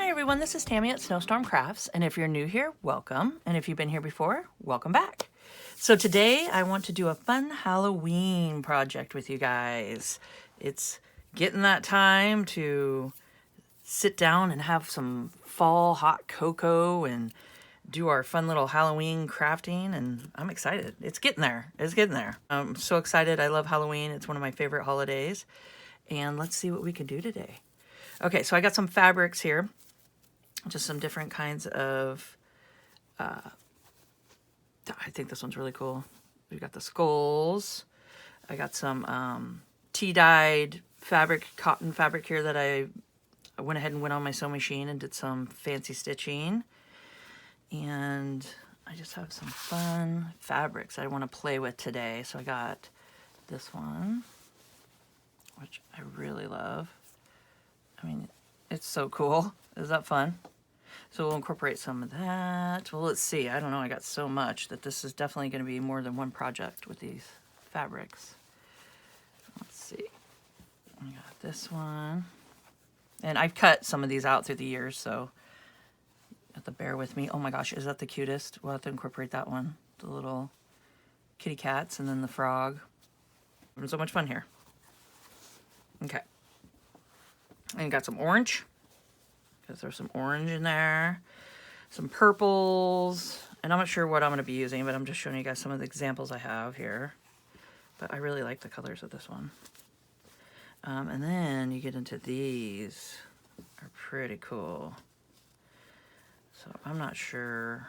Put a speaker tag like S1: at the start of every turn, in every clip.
S1: Hi everyone, this is Tammy at Snowstorm Crafts, and if you're new here, welcome, and if you've been here before, welcome back. So today I want to do a fun Halloween project with you guys. It's getting that time to sit down and have some fall hot cocoa and do our fun little Halloween crafting, and I'm excited. It's getting there. It's getting there. I'm so excited. I love Halloween. It's one of my favorite holidays, and let's see what we can do today. Okay, so I got some fabrics here. Just some different kinds of, I think this one's really cool. We've got the skulls. I got some tea-dyed fabric, cotton fabric here that I went ahead and went on my sewing machine and did some fancy stitching. And I just have some fun fabrics I want to play with today. So I got this one, which I really love. I mean, it's so cool. Is that fun? So we'll incorporate some of that. Well, let's see. I don't know. I got so much that this is definitely going to be more than one project with these fabrics. Let's see. I got this one. And I've cut some of these out through the years, so you have to bear with me. Oh my gosh, is that the cutest? We'll have to incorporate that one. The little kitty cats and then the frog. Having so much fun here. Okay. And got some orange. Because there's some orange in there, some purples, and I'm not sure what I'm going to be using, but I'm just showing you guys some of the examples I have here. But I really like the colors of this one. And then you get into these, are pretty cool. So I'm not sure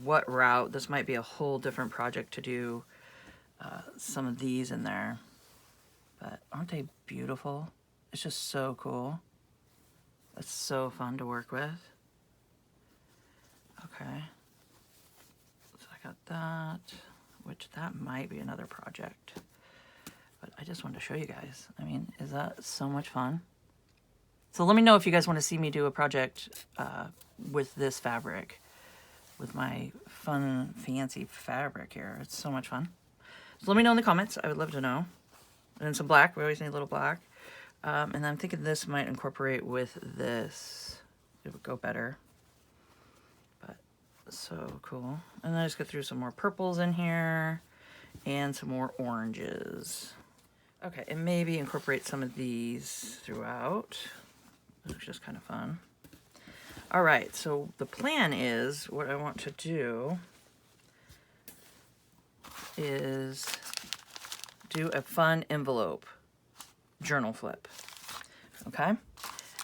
S1: what route. This might be a whole different project to do some of these in there. But aren't they beautiful? It's just so cool. It's so fun to work with. Okay. So I got that, which that might be another project. But I just wanted to show you guys. I mean, is that so much fun? So let me know if you guys want to see me do a project with this fabric, with my fun, fancy fabric here. It's so much fun. So let me know in the comments. I would love to know. And then some black. We always need a little black. And I'm thinking this might incorporate with this. It would go better. But so cool. And then I just go through some more purples in here and some more oranges. Okay, and maybe incorporate some of these throughout. It's just kind of fun. All right, so the plan is, what I want to do is do a fun envelope journal flip. Okay,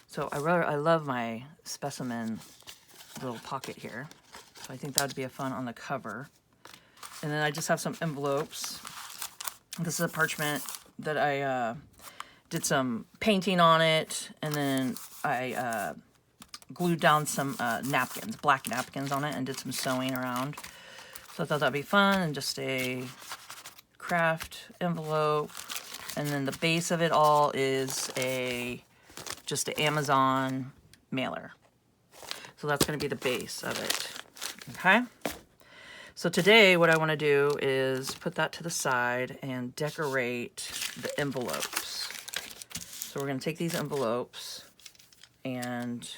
S1: so I love my specimen little pocket here, so I think that would be a fun on the cover. And then I just have some envelopes. This is a parchment that I did some painting on it, and then I glued down some napkins, black napkins on it, and did some sewing around. So I thought that'd be fun, and just a craft envelope. And then the base of it all is just an Amazon mailer. So that's going to be the base of it. Okay? So today what I want to do is put that to the side and decorate the envelopes. So we're going to take these envelopes and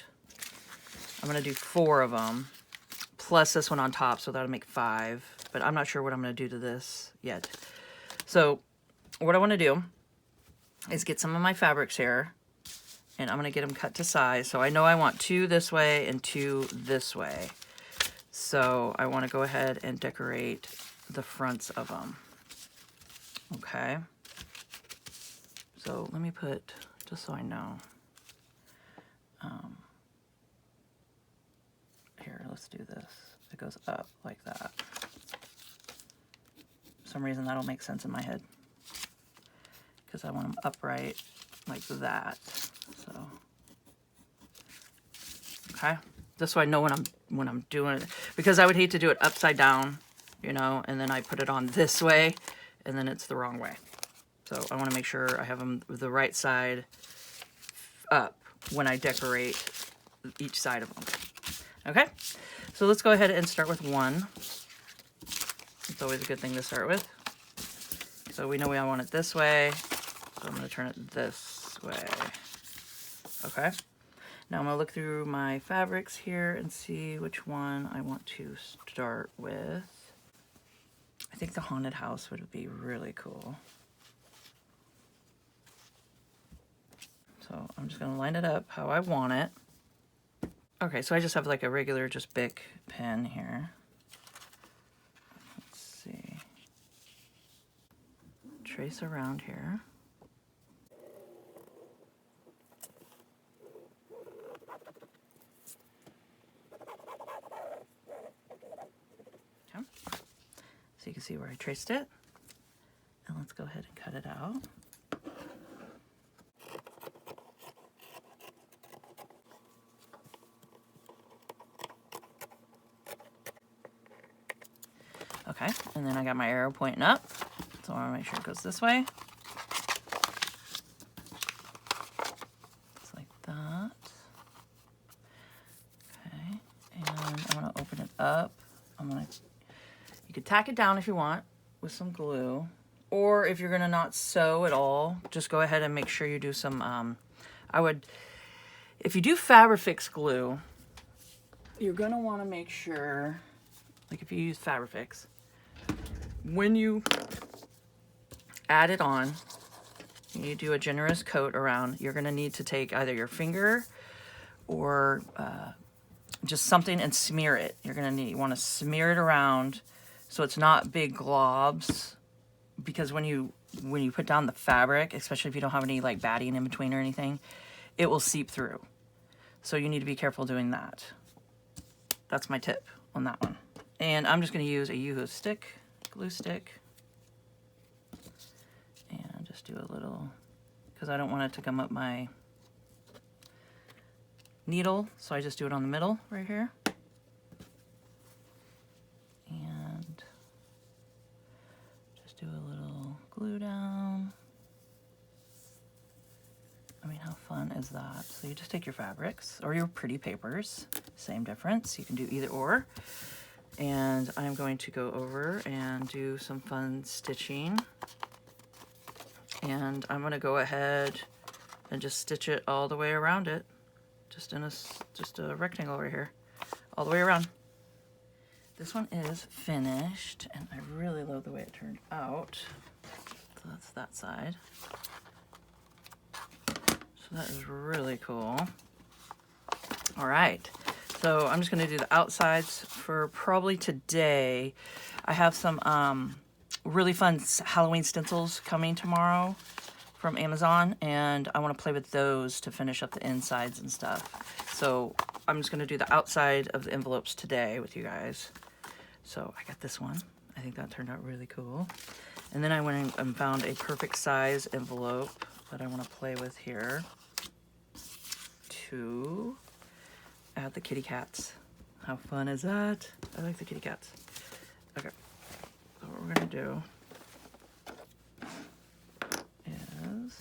S1: I'm going to do 4 of them plus this one on top, so that'll make 5. But I'm not sure what I'm going to do to this yet. So what I want to do is get some of my fabrics here, and I'm going to get them cut to size. So I know I want 2 this way and 2 this way. So I want to go ahead and decorate the fronts of them. Okay. So let me put, just so I know. Here, let's do this. It goes up like that. For some reason that'll make sense in my head, because I want them upright like that. So, okay, just so I know when I'm doing it, because I would hate to do it upside down, you know, and then I put it on this way, and then it's the wrong way. So I want to make sure I have them the right side up when I decorate each side of them. Okay, so let's go ahead and start with 1. It's always a good thing to start with. So we know I want it this way. So I'm going to turn it this way. Okay. Now I'm gonna look through my fabrics here and see which one I want to start with. I think the haunted house would be really cool. So I'm just gonna line it up how I want it. Okay, so I just have like a regular just Bic pen here. Let's see. Trace around here. Okay. So you can see where I traced it. And let's go ahead and cut it out. Okay, and then I got my arrow pointing up, so I want to make sure it goes this way. Just like that. Okay, and I'm going to open it up. You could tack it down if you want with some glue, or if you're going to not sew at all, just go ahead and make sure you do some, if you do Fabrifix glue, you're going to want to make sure, like if you use Fabrifix, when you add it on, you do a generous coat around, you're going to need to take either your finger or just something and smear it. You want to smear it around so it's not big globs, because when you put down the fabric, especially if you don't have any like batting in between or anything, it will seep through. So you need to be careful doing that. That's my tip on that one. And I'm just going to use a Yoo-hoo stick, glue stick, and just do a little, because I don't want it to come up my needle, so I just do it on the middle right here. And just do a little glue down. I mean, how fun is that? So you just take your fabrics or your pretty papers, same difference. You can do either or. And I'm going to go over and do some fun stitching. And I'm going to go ahead and just stitch it all the way around it. Just a rectangle right here, all the way around. This one is finished, and I really love the way it turned out. So that's that side. So that is really cool. All right. So I'm just going to do the outsides for probably today. I have some really fun Halloween stencils coming tomorrow from Amazon, and I want to play with those to finish up the insides and stuff. So I'm just going to do the outside of the envelopes today with you guys. So I got this one. I think that turned out really cool. And then I went and found a perfect size envelope that I want to play with here to add the kitty cats. How fun is that? I like the kitty cats. Okay, so what we're gonna do is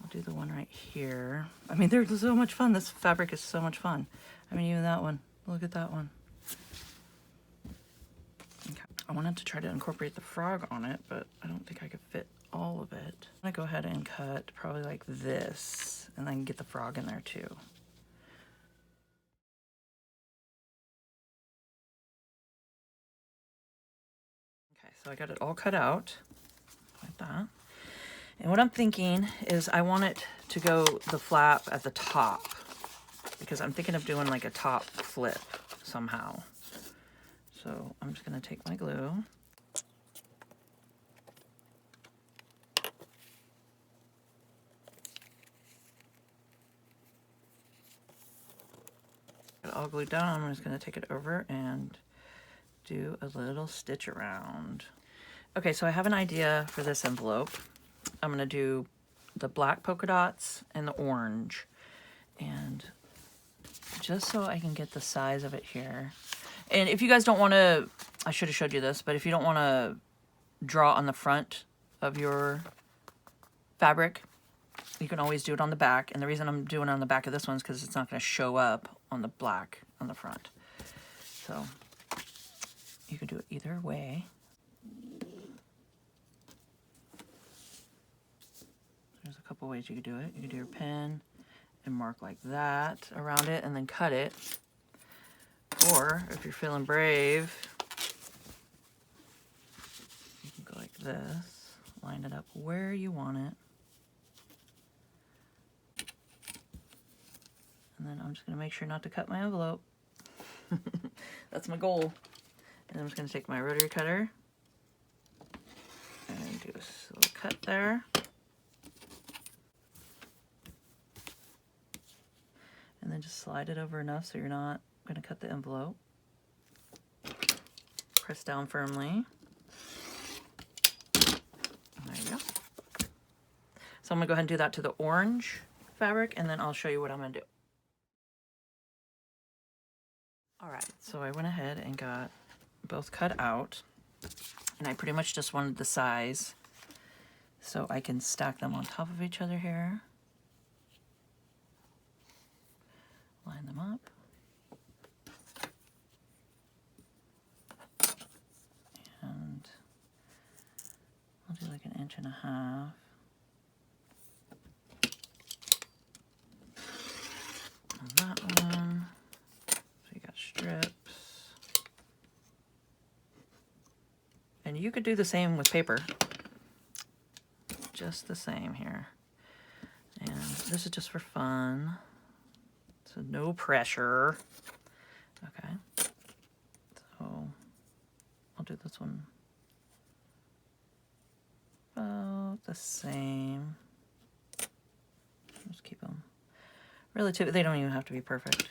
S1: I'll do the one right here. I mean, they're so much fun. This fabric is so much fun. I mean, even that one. Look at that one. Okay. I wanted to try to incorporate the frog on it, but I don't think I could fit all of it. I'm gonna go ahead and cut probably like this, and then get the frog in there too. Okay, so I got it all cut out like that. And what I'm thinking is I want it to go the flap at the top, because I'm thinking of doing like a top flip somehow. So I'm just gonna take my glue. Got it all glued down. I'm just gonna take it over and do a little stitch around. Okay, so I have an idea for this envelope. I'm gonna do the black polka dots and the orange. And just so I can get the size of it here. And if you guys don't wanna, I should have showed you this, but if you don't wanna draw on the front of your fabric, you can always do it on the back. And the reason I'm doing it on the back of this one is because it's not gonna show up on the black on the front. So you could do it either way. There's a couple ways you could do it. You could do your pen and mark like that around it and then cut it. Or if you're feeling brave, you can go like this, line it up where you want it. And then I'm just gonna make sure not to cut my envelope. That's my goal. And I'm just gonna take my rotary cutter and do a little cut there. And then just slide it over enough so you're not gonna cut the envelope. Press down firmly. There you go. So I'm gonna go ahead and do that to the orange fabric, and then I'll show you what I'm gonna do. All right, so I went ahead and got both cut out, and I pretty much just wanted the size so I can stack them on top of each other here. Line them up. And I'll do like 1.5 inches. On that one. So you got strips. And you could do the same with paper. Just the same here. And this is just for fun. So no pressure. Okay. So I'll do this one about the same. Just keep them relative. They don't even have to be perfect.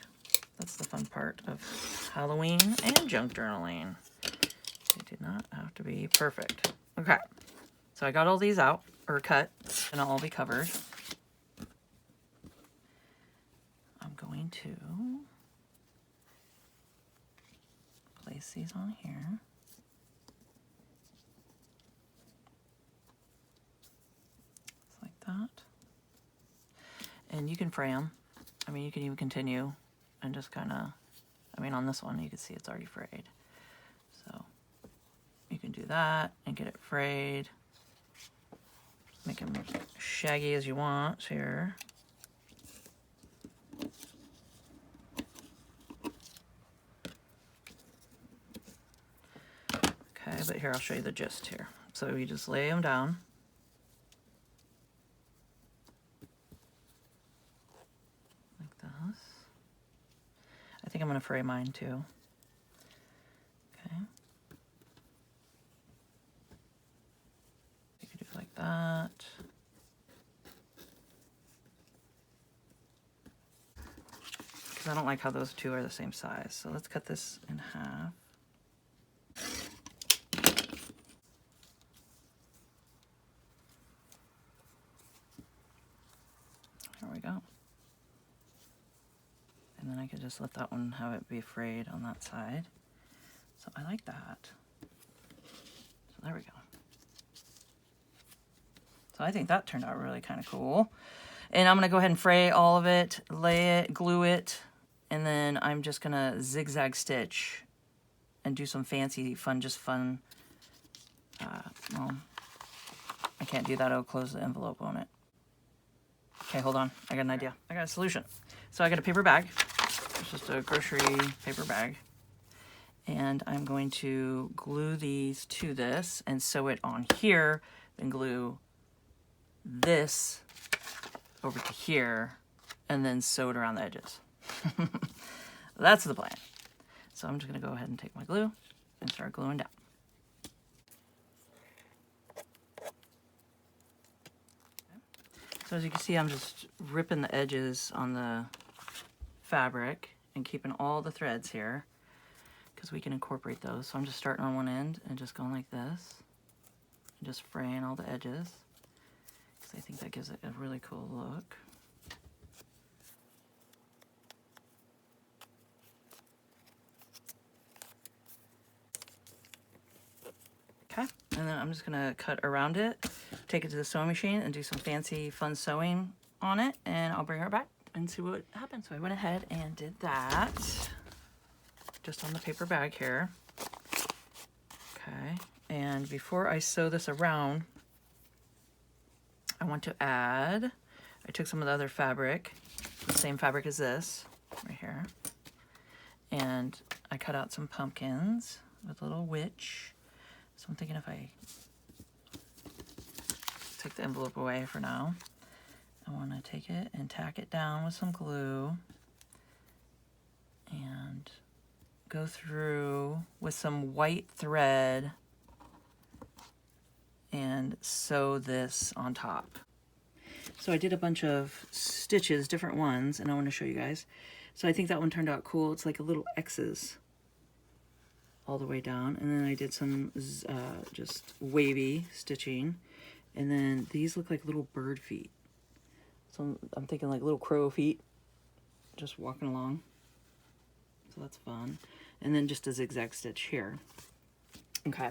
S1: That's the fun part of Halloween and junk journaling. They do not have to be perfect. Okay. So I got all these out, or cut, and I'll all be covered. I'm going to place these on here. Just like that. And you can fray them. I mean, you can even continue and just kind of, I mean, on this one, you can see it's already frayed. So you can do that and get it frayed. Make them shaggy as you want here. Okay, but here, I'll show you the gist here. So you just lay them down. Like this. I think I'm going to fray mine too. Okay. You could do it like that. Because I don't like how those two are the same size. So let's cut this in half. There we go. And then I could just let that one have it be frayed on that side. So I like that. So there we go. So I think that turned out really kind of cool. And I'm going to go ahead and fray all of it, lay it, glue it, and then I'm just going to zigzag stitch and do some fancy, fun, well, I can't do that. It'll close the envelope on it. Okay, hold on. I got an idea. I got a solution. So I got a paper bag. It's just a grocery paper bag. And I'm going to glue these to this and sew it on here, then glue this over to here, and then sew it around the edges. That's the plan. So I'm just going to go ahead and take my glue and start gluing down. So as you can see, I'm just ripping the edges on the fabric and keeping all the threads here because we can incorporate those. So I'm just starting on one end and just going like this and just fraying all the edges because I think that gives it a really cool look. Okay, and then I'm just gonna cut around it, take it to the sewing machine and do some fancy fun sewing on it, and I'll bring her back and see what happens. So I went ahead and did that just on the paper bag here. Okay, and before I sew this around, I want to add, I took some of the other fabric the same fabric as this, right here. And I cut out some pumpkins with a little witch. So I'm thinking if I take the envelope away for now, I want to take it and tack it down with some glue and go through with some white thread and sew this on top. So I did a bunch of stitches, different ones, and I want to show you guys. So I think that one turned out cool. It's like a little X's all the way down. And then I did some just wavy stitching. And then these look like little bird feet. So I'm thinking like little crow feet, just walking along. So that's fun. And then just a zigzag stitch here. Okay,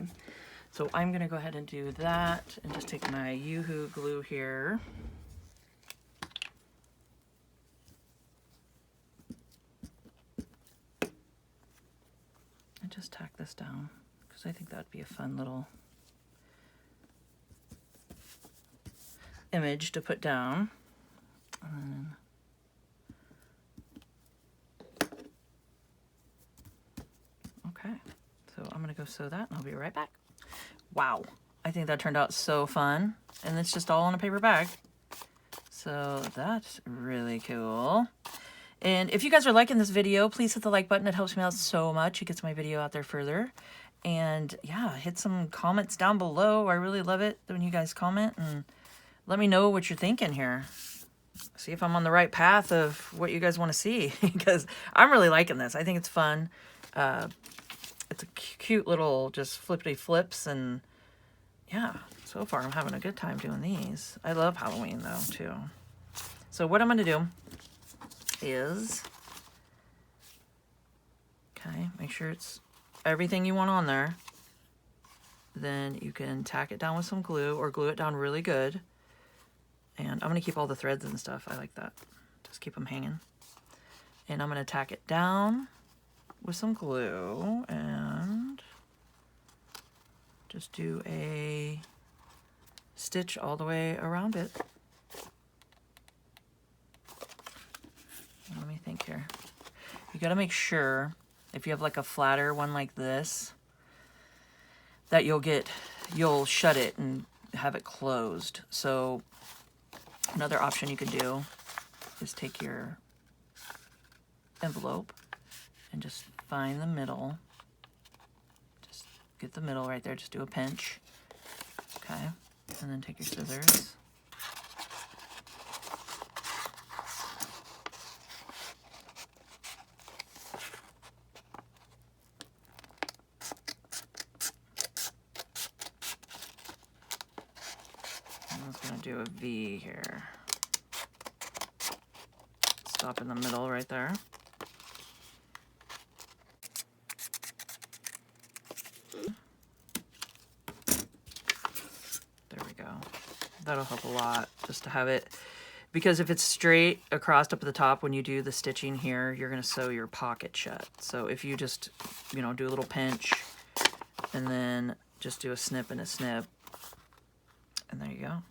S1: so I'm gonna go ahead and do that and just take my Yoo-Hoo glue here. And just tack this down because I think that'd be a fun little image to put down. Okay, so I'm gonna go sew that and I'll be right back. Wow, I think that turned out so fun. And it's just all in a paper bag. So that's really cool. And if you guys are liking this video, please hit the like button. It helps me out so much. It gets my video out there further. And yeah, hit some comments down below. I really love it when you guys comment and let me know what you're thinking here. See if I'm on the right path of what you guys want to see, because I'm really liking this. I think it's fun. It's a cute little just flippity flips, and yeah, so far I'm having a good time doing these. I love Halloween though too. So what I'm going to do is, okay, make sure it's everything you want on there. Then you can tack it down with some glue or glue it down really good. And I'm going to keep all the threads and stuff. I like that. Just keep them hanging. And I'm going to tack it down with some glue and just do a stitch all the way around it. Let me think here. You got to make sure if you have like a flatter one like this that you'll shut it and have it closed. So another option you can do is take your envelope and just find the middle. Just get the middle right there. Just do a pinch. Okay. And then take your scissors. I'm just going to do a V here. Stop in the middle right there. There we go. That'll help a lot just to have it, because if it's straight across up at the top when you do the stitching here, you're going to sew your pocket shut. So if you just, do a little pinch and then just do a snip and a snip, and there you go.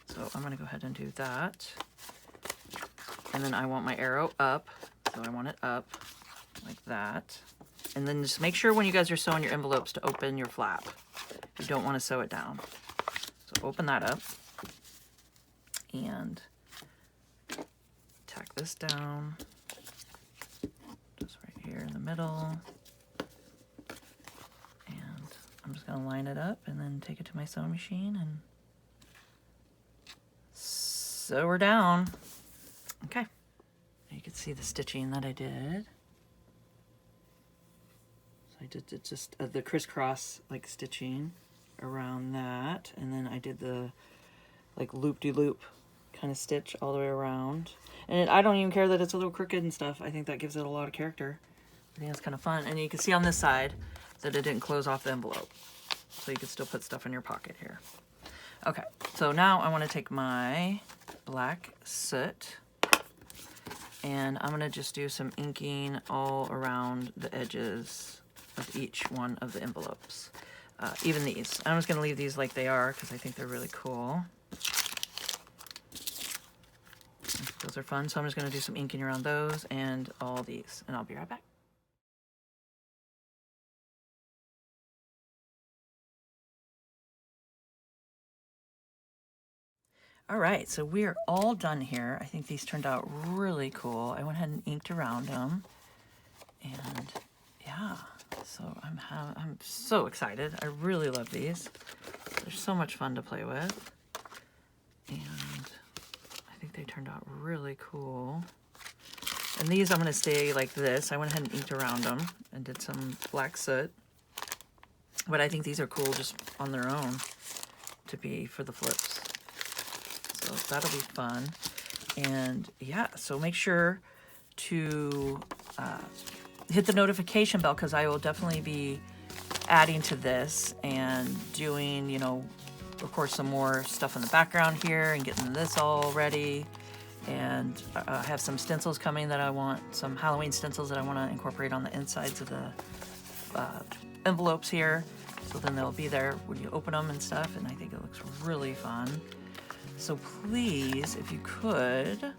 S1: So I'm going to go ahead and do that. And then I want my arrow up, so I want it up like that. And then just make sure when you guys are sewing your envelopes to open your flap. You don't want to sew it down. So open that up and tack this down just right here in the middle. And I'm just going to line it up and then take it to my sewing machine and sew her down. Okay. You can see the stitching that I did. So I did just the crisscross like stitching around that, and then I did the like loop-de-loop kind of stitch all the way around. And I don't even care that it's a little crooked and stuff. I think that gives it a lot of character. I think it's kind of fun. And you can see on this side that it didn't close off the envelope, so you can still put stuff in your pocket here. Okay, so now I want to take my black soot and I'm going to just do some inking all around the edges of each one of the envelopes. Even these. I'm just going to leave these like they are because I think they're really cool. those are fun. So I'm just going to do some inking around those and all these, and I'll be right back. All right, so we are all done here. I think these turned out really cool. I went ahead and inked around them, and yeah, so I'm so excited. I really love these. They're so much fun to play with, and I think they turned out really cool. And these I'm going to stay like this. I went ahead and inked around them and did some black soot, but I think these are cool just on their own to be for the flips. So that'll be fun. And yeah, so make sure to hit the notification bell, because I will definitely be adding to this and doing, you know, of course, some more stuff in the background here and getting this all ready. And I have some stencils coming that I want, some Halloween stencils that I want to incorporate on the insides of the envelopes here. So then they'll be there when you open them and stuff. And I think it looks really fun. So please, if you could,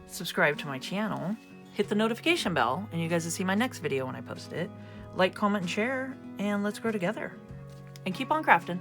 S1: subscribe to my channel, hit the notification bell, and you guys will see my next video when I post it. Like, comment, and share, and let's grow together. And keep on crafting.